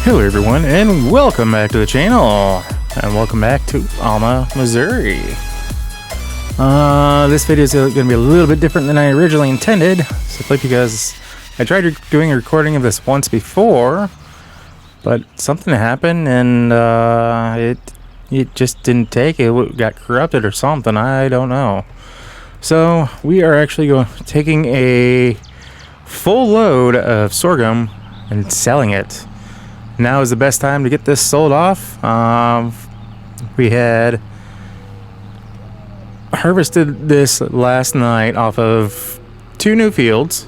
Hello everyone, and welcome back to the channel, and welcome back to Alma, Missouri. This video is going to be a little bit different than I originally intended, simply because I tried doing a recording of this once before, but something happened and it just didn't take. It got corrupted or something, I don't know. So we are actually taking a full load of sorghum and selling it. Now is the best time to get this sold off. We had harvested this last night off of 2 new fields.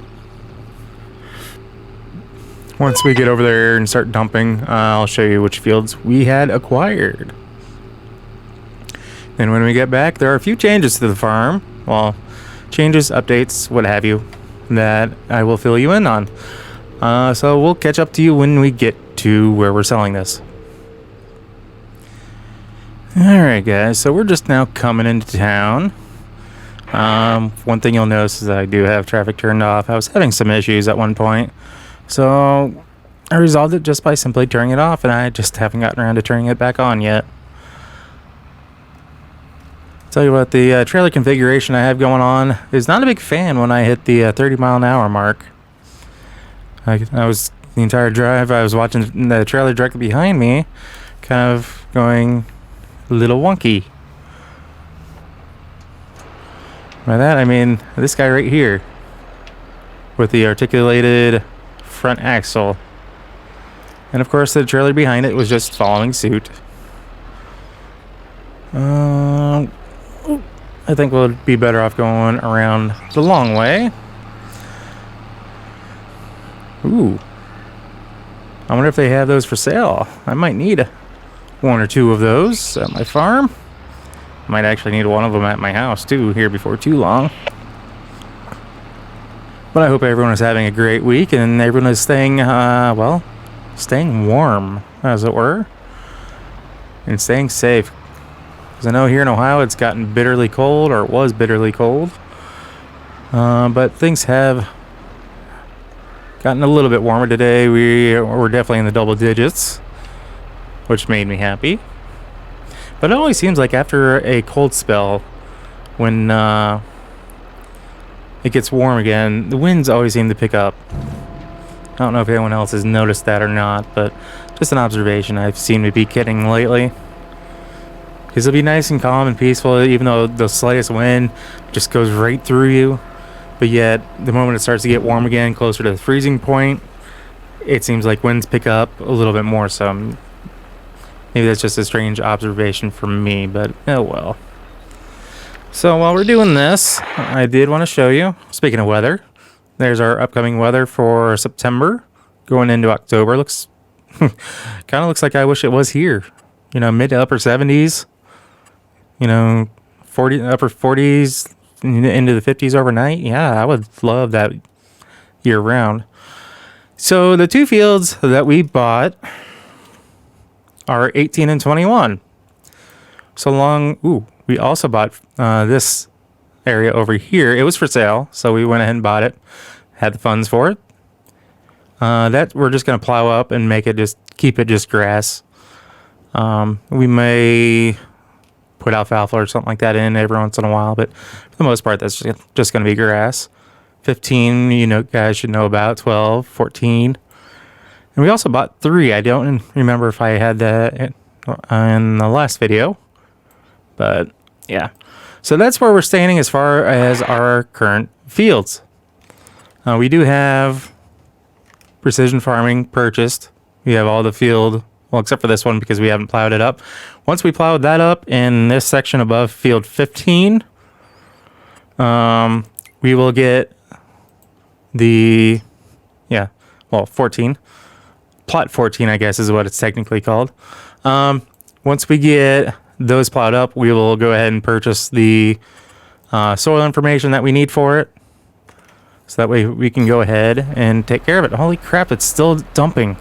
Once we get over there and start dumping, I'll show you which fields we had acquired. And when we get back, there are a few changes to the farm. Well, changes, updates, what have you, that I will fill you in on. So we'll catch up to you when we get to where we're selling this. Alright guys, so we're just now coming into town. One thing you'll notice is that I do have traffic turned off. I was having some issues at one point, so I resolved it just by simply turning it off, and I just haven't gotten around to turning it back on yet. Tell you what, the trailer configuration I have going on is not a big fan when I hit the 30 mile an hour mark. I was the entire drive, I was watching the trailer directly behind me, kind of going a little wonky. By that I mean this guy right here with the articulated front axle, and of course the trailer behind it was just following suit. I think we'll be better off going around the long way. Ooh. I wonder if they have those for sale. I might need 1 or 2 of those at my farm. Might actually need one of them at my house too, here before too long. But I hope everyone is having a great week and everyone is staying, well, staying warm, as it were. And staying safe. Because I know here in Ohio it's gotten bitterly cold, or it was bitterly cold. But things have gotten a little bit warmer today. We're definitely in the double digits, which made me happy. But it always seems like after a cold spell, when it gets warm again, the winds always seem to pick up. I don't know if anyone else has noticed that or not, but just an observation I've seen to be getting lately. Because it'll be nice and calm and peaceful, even though the slightest wind just goes right through you. But yet, the moment it starts to get warm again, closer to the freezing point, it seems like winds pick up a little bit more. So maybe that's just a strange observation from me, but oh well. So while we're doing this, I did want to show you, speaking of weather, there's our upcoming weather for September going into October. Looks kind of looks like I wish it was here. You know, mid to upper 70s. You know, upper 40s into the 50s overnight. Yeah, I would love that year round. So the 2 fields that we bought are 18 and 21. So long. Ooh, we also bought this area over here. It was for sale, so we went ahead and bought it. Had the funds for it. That we're just gonna plow up and make it keep it just grass. We may put alfalfa or something like that in every once in a while, but for the most part, that's just going to be grass. 15, you know, guys should know about. 12, 14. And we also bought 3. I don't remember if I had that in the last video, but yeah. So that's where we're standing as far as our current fields. We do have precision farming purchased. We have all the field, well, except for this one because we haven't plowed it up. Once we plowed that up in this section above field 15, we will get the, 14. Plot 14, I guess, is what it's technically called. Once we get those plowed up, we will go ahead and purchase the soil information that we need for it. So that way we can go ahead and take care of it. Holy crap, it's still dumping.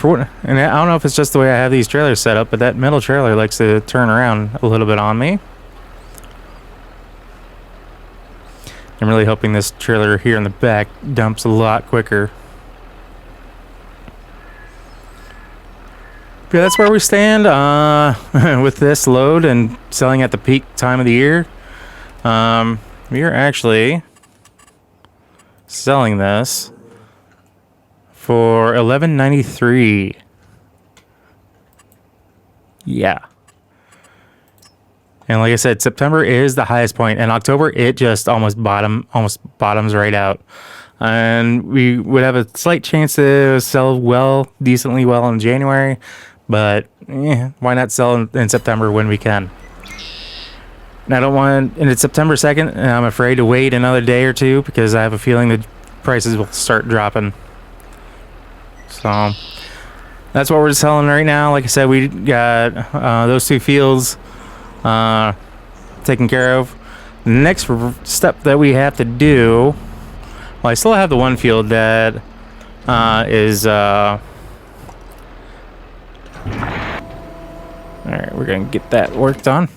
And I don't know if it's just the way I have these trailers set up, but that middle trailer likes to turn around a little bit on me. I'm really hoping this trailer here in the back dumps a lot quicker. But yeah, that's where we stand with this load and selling at the peak time of the year. We are actually selling this for $11.93. Yeah. And like I said, September is the highest point, and October it just almost bottoms right out. And we would have a slight chance to sell decently well in January, but why not sell in September when we can? And I don't want, and it's September 2nd, and I'm afraid to wait another day or two because I have a feeling the prices will start dropping. So that's what we're selling right now. Like I said, we got those two fields taken care of. The next step that we have to do, well, I still have the one field that is all right, we're gonna get that worked on.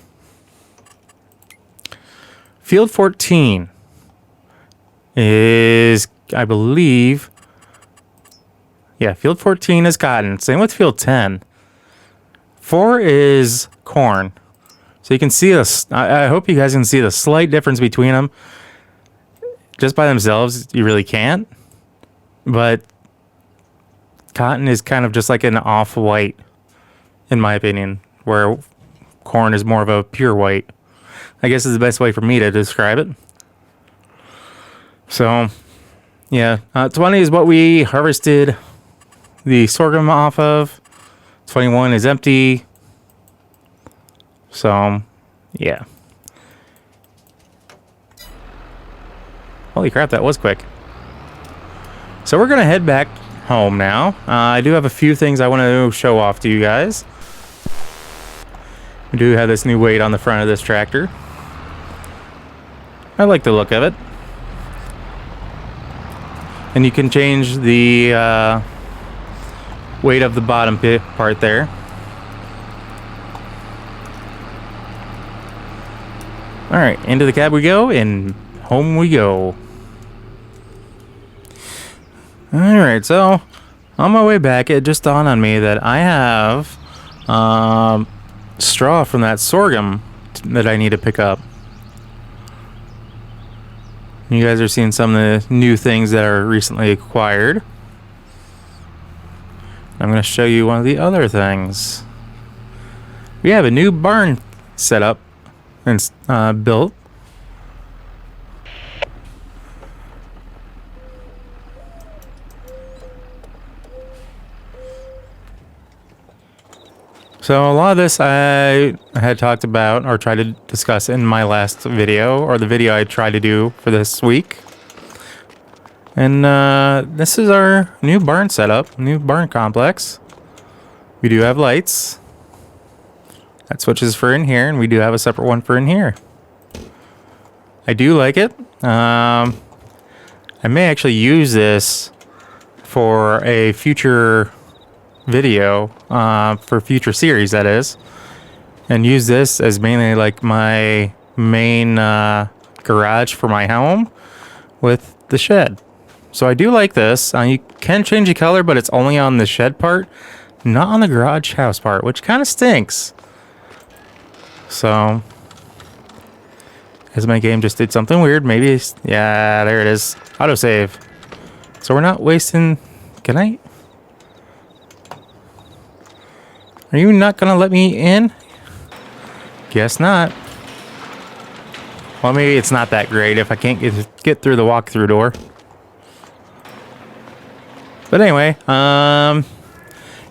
Field 14 is, I believe, yeah, field 14 is cotton. Same with field 10. 4 is corn. So you can see this. I hope you guys can see the slight difference between them. Just by themselves, you really can't. But cotton is kind of just like an off-white, in my opinion, where corn is more of a pure white. I guess is the best way for me to describe it. So, yeah, 20 is what we harvested the sorghum off of. 21 is empty. So, yeah. Holy crap, that was quick. So we're going to head back home now. I do have a few things I want to show off to you guys. We do have this new weight on the front of this tractor. I like the look of it. And you can change the weight of the bottom part there. Alright, into the cab we go, and home we go. Alright, so on my way back, it just dawned on me that I have straw from that sorghum that I need to pick up. You guys are seeing some of the new things that are recently acquired. I'm going to show you one of the other things. We have a new barn set up and built. So a lot of this I had talked about or tried to discuss in my last video, or the video I tried to do for this week. And this is our new barn setup, new barn complex. We do have lights. That switches for in here, and we do have a separate one for in here. I do like it. I may actually use this for a future video, for future series, that is, and use this as mainly like my main garage for my home with the shed. So I do like this. You can change the color, but it's only on the shed part, not on the garage house part, which kind of stinks. So, as my game just did something weird, maybe, yeah, there it is, autosave. So we're not wasting, can I? Are you not gonna let me in? Guess not. Well, maybe it's not that great if I can't get through the walkthrough door. But anyway, yeah,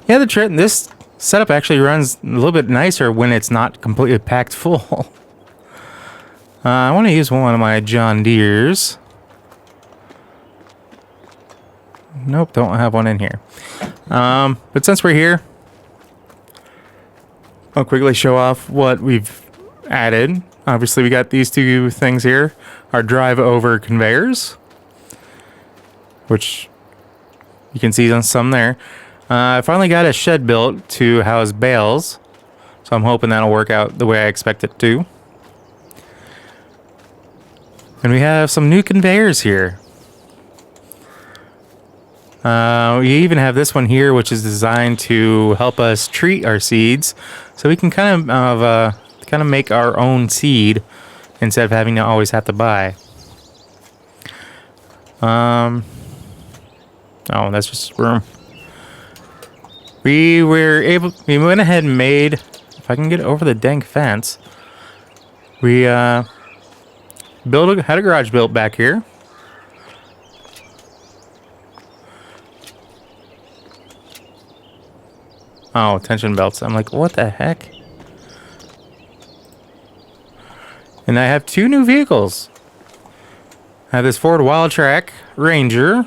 this setup actually runs a little bit nicer when it's not completely packed full. I want to use one of my John Deere's. Nope, don't have one in here. But since we're here, I'll quickly show off what we've added. Obviously, we got these two things here. Our drive-over conveyors, which you can see on some there. I finally got a shed built to house bales, so I'm hoping that'll work out the way I expect it to. And we have some new conveyors here. We even have this one here, which is designed to help us treat our seeds, so we can kind of make our own seed instead of having to always have to buy. Oh, that's just room. We went ahead and made, if I can get over the dang fence, we had a garage built back here. Oh, tension belts. I'm like, what the heck? And I have 2 new vehicles. I have this Ford Wildtrak Ranger.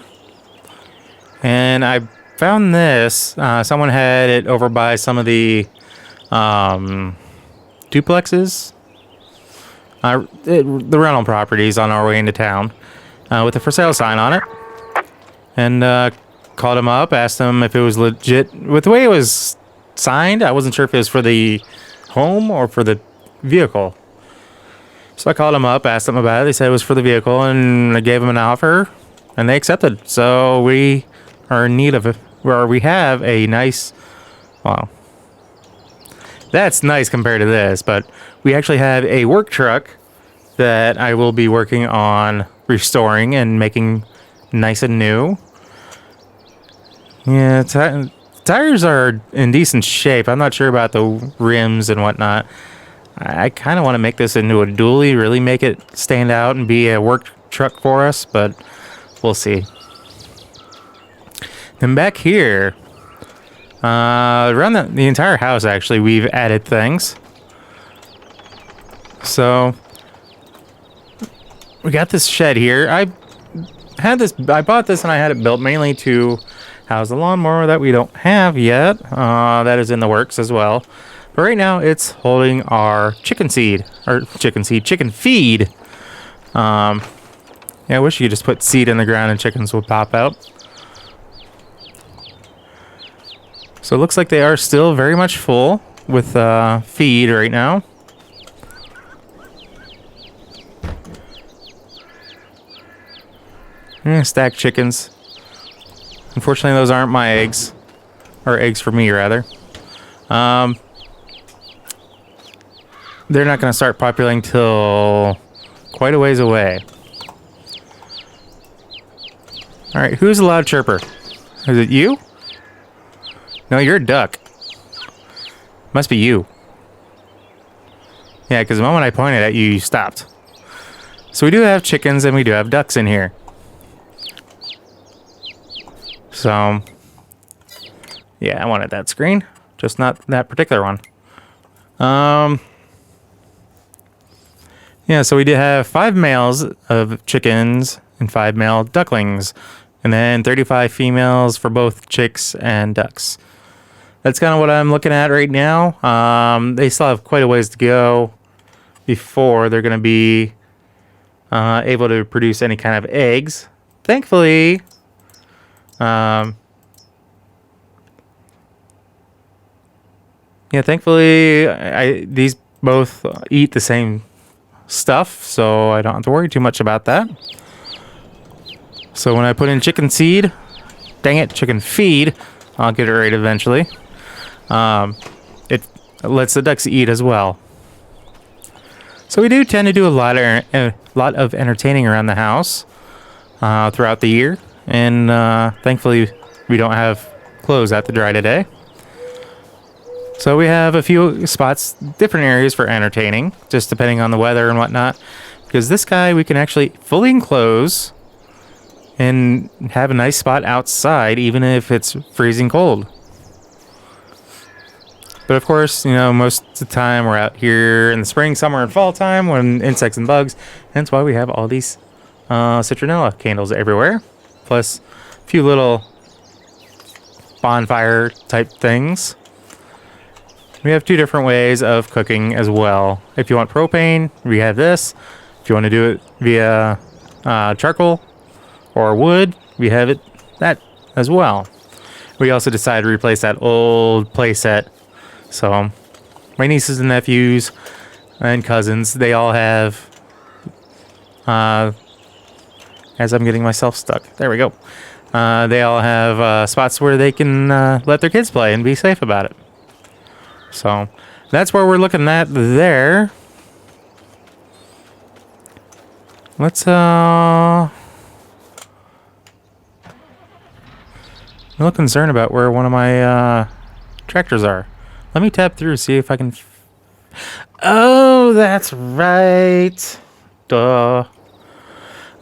And I found this. Someone had it over by some of the duplexes. The rental properties on our way into town. With a for sale sign on it. And called him up, asked him if it was legit. With the way it was signed, I wasn't sure if it was for the home or for the vehicle. So I called him up, asked them about it. They said it was for the vehicle, and I gave them an offer, and they accepted. So we are in need of we have a nice, well, that's nice compared to this, but we actually have a work truck that I will be working on restoring and making nice and new. Yeah, tires are in decent shape. I'm not sure about the rims and whatnot. I kind of want to make this into a dually, really make it stand out and be a work truck for us, but we'll see. Then back here, around the entire house, actually, we've added things. So we got this shed here. I bought this and I had it built mainly to house the lawnmower that we don't have yet. That is in the works as well. But right now it's holding our chicken feed. Yeah, I wish you could just put seed in the ground and chickens would pop out. So it looks like they are still very much full with feed right now. Stacked chickens. Unfortunately, those aren't my eggs. Or eggs for me, rather. They're not going to start populating till quite a ways away. Alright, who's a loud chirper? Is it you? No, you're a duck. Must be you. Yeah, because the moment I pointed at you, you stopped. So we do have chickens and we do have ducks in here. So, yeah, I wanted that screen, just not that particular one. Yeah, so we did have 5 males of chickens and 5 male ducklings, and then 35 females for both chicks and ducks. That's kind of what I'm looking at right now. They still have quite a ways to go before they're going to be able to produce any kind of eggs. Thankfully, these both eat the same stuff, so I don't have to worry too much about that. So when I put in chicken seed, dang it, chicken feed, I'll get it right eventually. It lets the ducks eat as well. So we do tend to do a lot of entertaining around the house throughout the year. And thankfully, we don't have clothes out to dry today. So we have a few spots, different areas for entertaining, just depending on the weather and whatnot. Because this guy, we can actually fully enclose and have a nice spot outside, even if it's freezing cold. But of course, you know, most of the time we're out here in the spring, summer, and fall time when insects and bugs. Hence why we have all these citronella candles everywhere. Plus a few little bonfire type things. We have 2 different ways of cooking as well. If you want propane, we have this. If you want to do it via charcoal or wood, we have that as well. We also decided to replace that old play set. So my nieces and nephews and cousins, they all have As I'm getting myself stuck. There we go. They all have spots where they can let their kids play and be safe about it. So that's where we're looking at there. Let's I'm a little concerned about where one of my tractors are. Let me tap through, see if I can... Oh, that's right. Duh.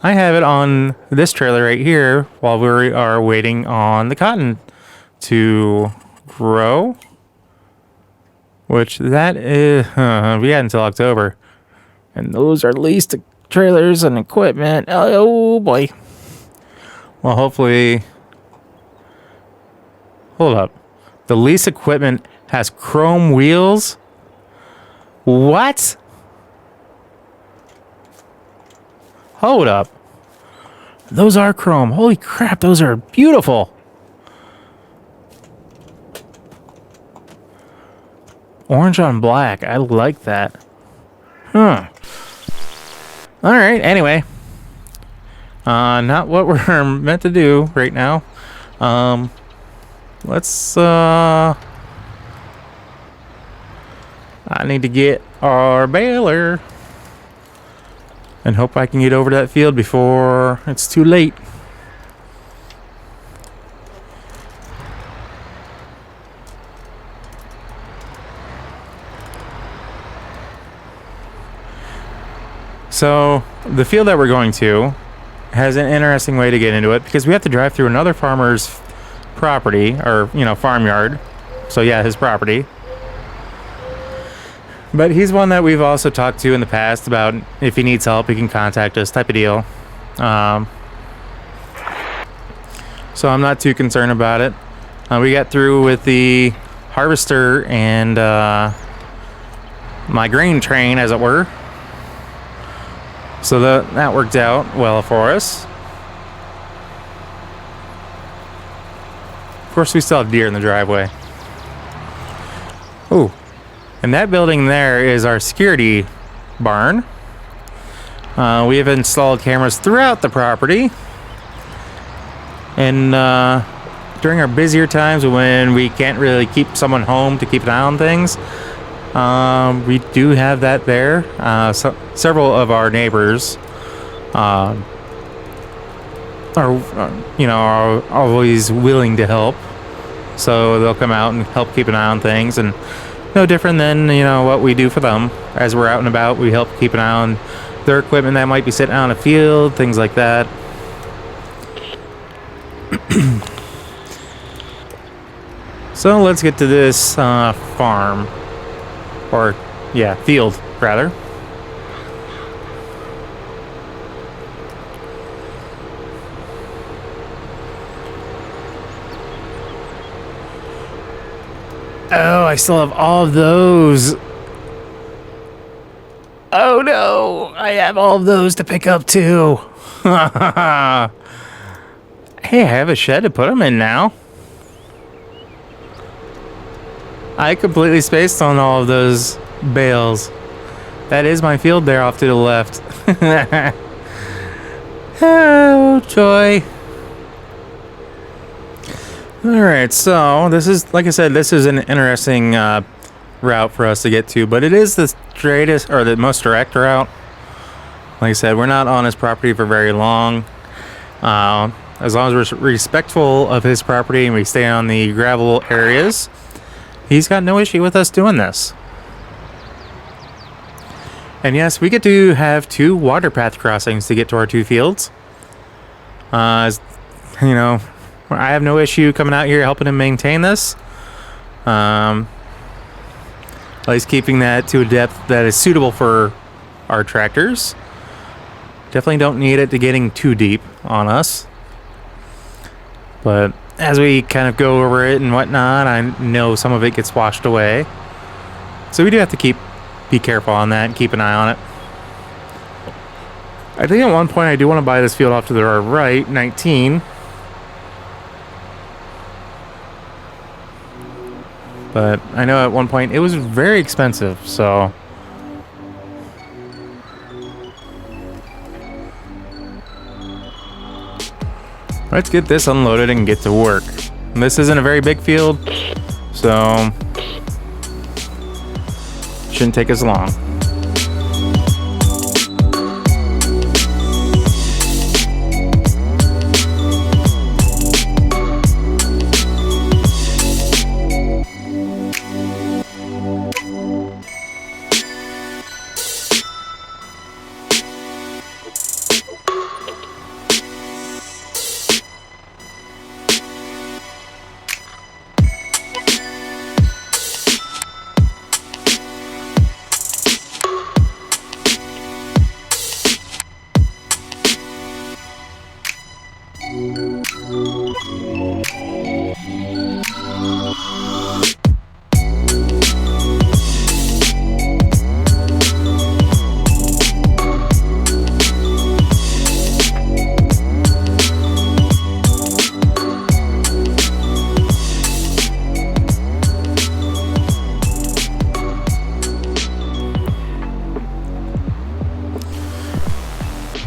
I have it on this trailer right here while we are waiting on the cotton to grow. Which that is... we had until October. And those are leased trailers and equipment. Oh, boy. Well, hopefully... Hold up. The lease equipment has chrome wheels? What? Hold up. Those are chrome. Holy crap, those are beautiful. Orange on black. I like that. Huh. Alright, anyway. Not what we're meant to do right now. Let's, I need to get our baler and hope I can get over to that field before it's too late. So, the field that we're going to has an interesting way to get into it because we have to drive through another farmer's property, or, you know, farmyard. So, yeah, his property. But he's one that we've also talked to in the past about if he needs help, he can contact us type of deal. So I'm not too concerned about it. We got through with the harvester and my grain train, as it were. So that worked out well for us. Of course, we still have deer in the driveway. Ooh. And that building there is our security barn. We have installed cameras throughout the property. And during our busier times when we can't really keep someone home to keep an eye on things, we do have that there. So several of our neighbors are always willing to help. So they'll come out and help keep an eye on things, and no different than, you know, what we do for them. As we're out and about, we help keep an eye on their equipment that might be sitting out in a field, things like that. So let's get to this farm. Or, yeah, field, rather. Oh, I still have all of those. Oh no, I have all of those to pick up too. Hey, I have a shed to put them in now. I completely spaced on all of those bales. That is my field there off to the left. Oh, joy. Alright, so this is, like I said, this is an interesting route for us to get to, but it is the straightest, or the most direct route. Like I said, we're not on his property for very long. As long as we're respectful of his property and we stay on the gravel areas, he's got no issue with us doing this. And yes, we get to have 2 water path crossings to get to our 2 fields. You know, I have no issue coming out here helping him maintain this. At least keeping that to a depth that is suitable for our tractors. Definitely don't need it to getting too deep on us. But as we kind of go over it and whatnot, I know some of it gets washed away. So we do have to be careful on that and keep an eye on it. I think at one point I do want to buy this field off to the right, 19. But I know at one point it was very expensive, so... Let's get this unloaded and get to work. This isn't a very big field, so shouldn't take us long.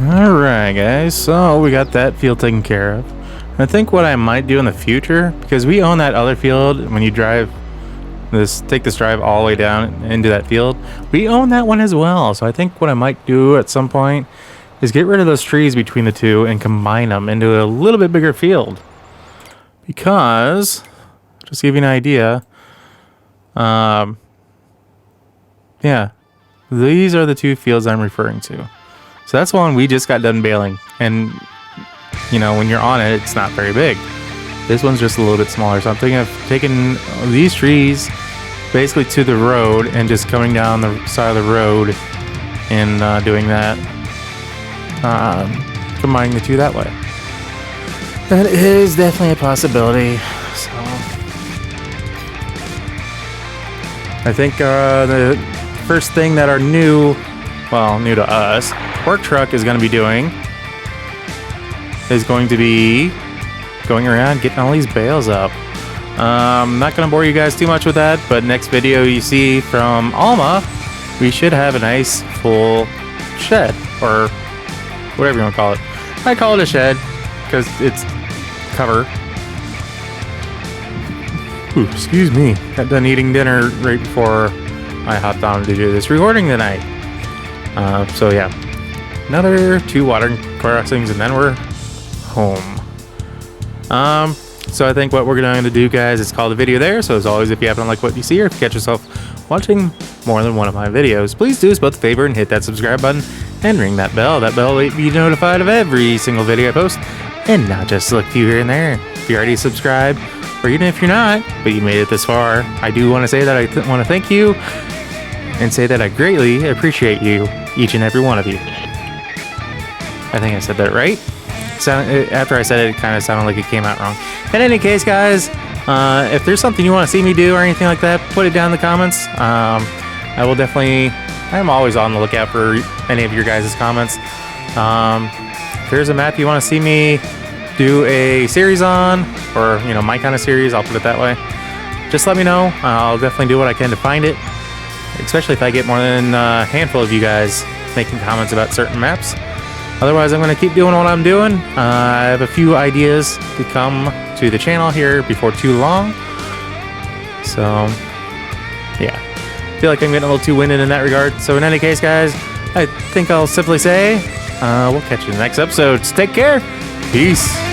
Alright guys, so we got that field taken care of. I think what I might do in the future, because we own that other field, when you drive this, take this drive all the way down into that field, we own that one as well. So I think what I might do at some point is get rid of those trees between the two and combine them into a little bit bigger field. Because, just to give you an idea, yeah, these are the two fields I'm referring to. So that's one we just got done baling, and you know, when you're on it, it's not very big. This one's just a little bit smaller. So I'm thinking of taking these trees basically to the road and just coming down the side of the road and doing that, combining the two that way. That is definitely a possibility. So I think the first thing that our new to us, work truck is going to be doing is going to be going around getting all these bales up. I'm not going to bore you guys too much with that, but next video you see from Alma, we should have a nice full shed, or whatever you want to call it. I call it a shed because it's cover. Ooh, excuse me. Got done eating dinner right before I hopped on to do this recording tonight. So yeah, another 2 water crossings and then we're home. So I think what we're going to do, guys, is call the video there. So as always, if you happen to like what you see, or if you catch yourself watching more than one of my videos, please do us both a favor and hit that subscribe button and ring that bell. That bell will be notified of every single video I post, and not just a few here and there. If you're already subscribed, or even if you're not, but you made it this far, I do want to say that I want to thank you and say that I greatly appreciate you, each and every one of you. I think I said that right. After I said it, it kind of sounded like it came out wrong. In any case, guys, if there's something you want to see me do or anything like that, put it down in the comments. I will definitely, I'm always on the lookout for any of your guys' comments. If there's a map you want to see me do a series on, or, you know, my kind of series, I'll put it that way, just let me know. I'll definitely do what I can to find it, especially if I get more than a handful of you guys making comments about certain maps. Otherwise, I'm going to keep doing what I'm doing. I have a few ideas to come to the channel here before too long. So, yeah. I feel like I'm getting a little too winded in that regard. So in any case, guys, I think I'll simply say, we'll catch you in the next episode. Take care. Peace.